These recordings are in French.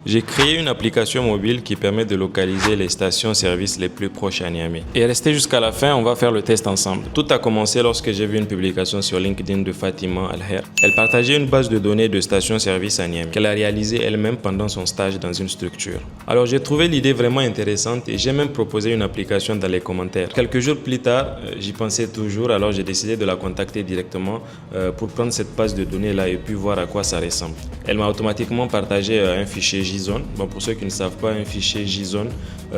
J'ai créé une application mobile qui permet de localiser les stations-service les plus proches à Niamey. Et restez jusqu'à la fin, on va faire le test ensemble. Tout a commencé lorsque j'ai vu une publication sur LinkedIn de Fatima Alher. Elle partageait une base de données de stations-service à Niamey qu'elle a réalisée elle-même pendant son stage dans une structure. Alors j'ai trouvé l'idée vraiment intéressante et j'ai même proposé une application dans les commentaires. Quelques jours plus tard, j'y pensais toujours, alors j'ai décidé de la contacter directement pour prendre cette base de données là et puis voir à quoi ça ressemble. Elle m'a automatiquement partagé un fichier JSON. Bon, pour ceux qui ne savent pas, un fichier JSON,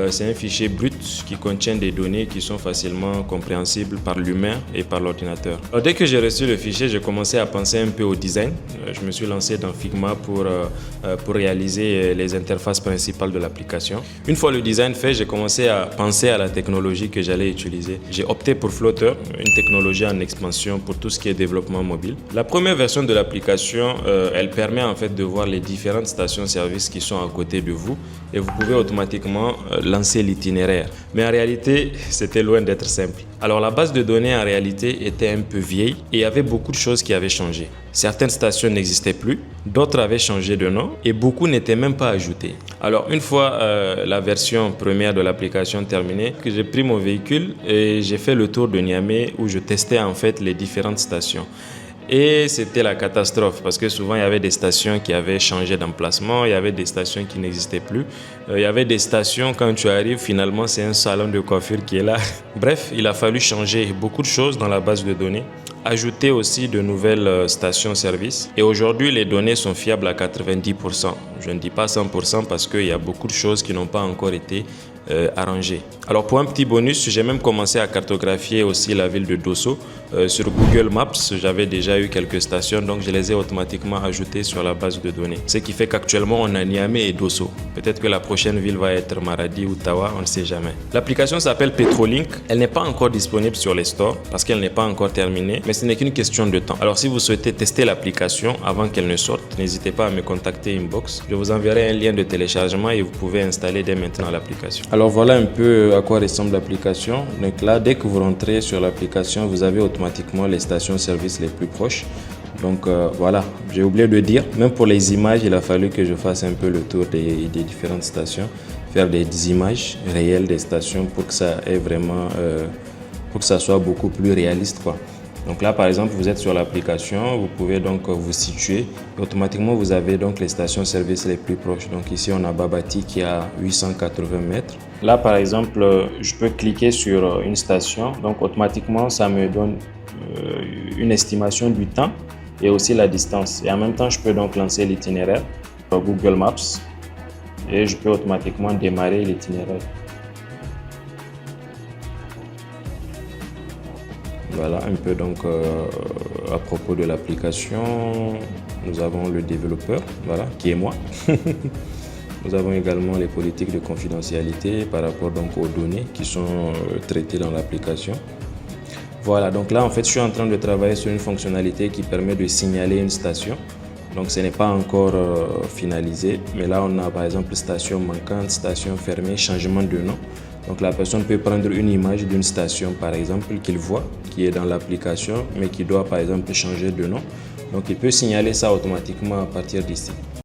c'est un fichier brut qui contient des données qui sont facilement compréhensibles par l'humain et par l'ordinateur. Dès que j'ai reçu le fichier, j'ai commencé à penser un peu au design. Je me suis lancé dans Figma pour réaliser les interfaces principales de l'application. Une fois le design fait, j'ai commencé à penser à la technologie que j'allais utiliser. J'ai opté pour Flutter, une technologie en expansion pour tout ce qui est développement mobile. La première version de l'application, elle permet en fait de voir les différentes stations-service qui sont à côté de vous et vous pouvez automatiquement lancer l'itinéraire. Mais en réalité, c'était loin d'être simple. Alors la base de données en réalité était un peu vieille et il y avait beaucoup de choses qui avaient changé. Certaines stations n'existaient plus, d'autres avaient changé de nom et beaucoup n'étaient même pas ajoutées. Alors une fois la version première de l'application terminée, j'ai pris mon véhicule et j'ai fait le tour de Niamey où je testais en fait les différentes stations. Et c'était la catastrophe parce que souvent il y avait des stations qui avaient changé d'emplacement, il y avait des stations qui n'existaient plus. Il y avait des stations, quand tu arrives, finalement c'est un salon de coiffure qui est là. Bref, il a fallu changer beaucoup de choses dans la base de données, ajouter aussi de nouvelles stations-service. Et aujourd'hui, les données sont fiables à 90%. Je ne dis pas 100% parce qu'il y a beaucoup de choses qui n'ont pas encore été arrangées. Alors pour un petit bonus, j'ai même commencé à cartographier aussi la ville de Dosso. Sur Google Maps, j'avais déjà eu quelques stations, donc je les ai automatiquement ajoutées sur la base de données. Ce qui fait qu'actuellement, on a Niamey et Dosso. Peut-être que la prochaine ville va être Maradi ou Tawa, on ne sait jamais. L'application s'appelle Petrolink. Elle n'est pas encore disponible sur les stores parce qu'elle n'est pas encore terminée, mais ce n'est qu'une question de temps. Alors si vous souhaitez tester l'application avant qu'elle ne sorte, n'hésitez pas à me contacter inbox. Je vous enverrai un lien de téléchargement et vous pouvez installer dès maintenant l'application. Alors voilà un peu à quoi ressemble l'application. Donc là, dès que vous rentrez sur l'application, vous avez automatiquement les stations-service les plus proches. Donc voilà, j'ai oublié de dire, même pour les images, il a fallu que je fasse un peu le tour des différentes stations, faire des images réelles des stations pour que ça ait vraiment, pour que ça soit beaucoup plus réaliste, quoi. Donc là, par exemple, vous êtes sur l'application, vous pouvez donc vous situer. Automatiquement, vous avez donc les stations-service les plus proches. Donc ici, on a Babati qui est à 880 mètres. Là, par exemple, je peux cliquer sur une station. Donc automatiquement, ça me donne une estimation du temps et aussi la distance. Et en même temps, je peux donc lancer l'itinéraire sur Google Maps et je peux automatiquement démarrer l'itinéraire. Voilà un peu donc à propos de l'application. Nous avons le développeur, voilà, qui est moi. Nous avons également les politiques de confidentialité par rapport donc aux données qui sont traitées dans l'application. Voilà, donc là en fait je suis en train de travailler sur une fonctionnalité qui permet de signaler une station. Donc ce n'est pas encore finalisé, mais là on a par exemple station manquante, station fermée, changement de nom. Donc la personne peut prendre une image d'une station par exemple qu'il voit, qui est dans l'application, mais qui doit par exemple changer de nom. Donc il peut signaler ça automatiquement à partir d'ici.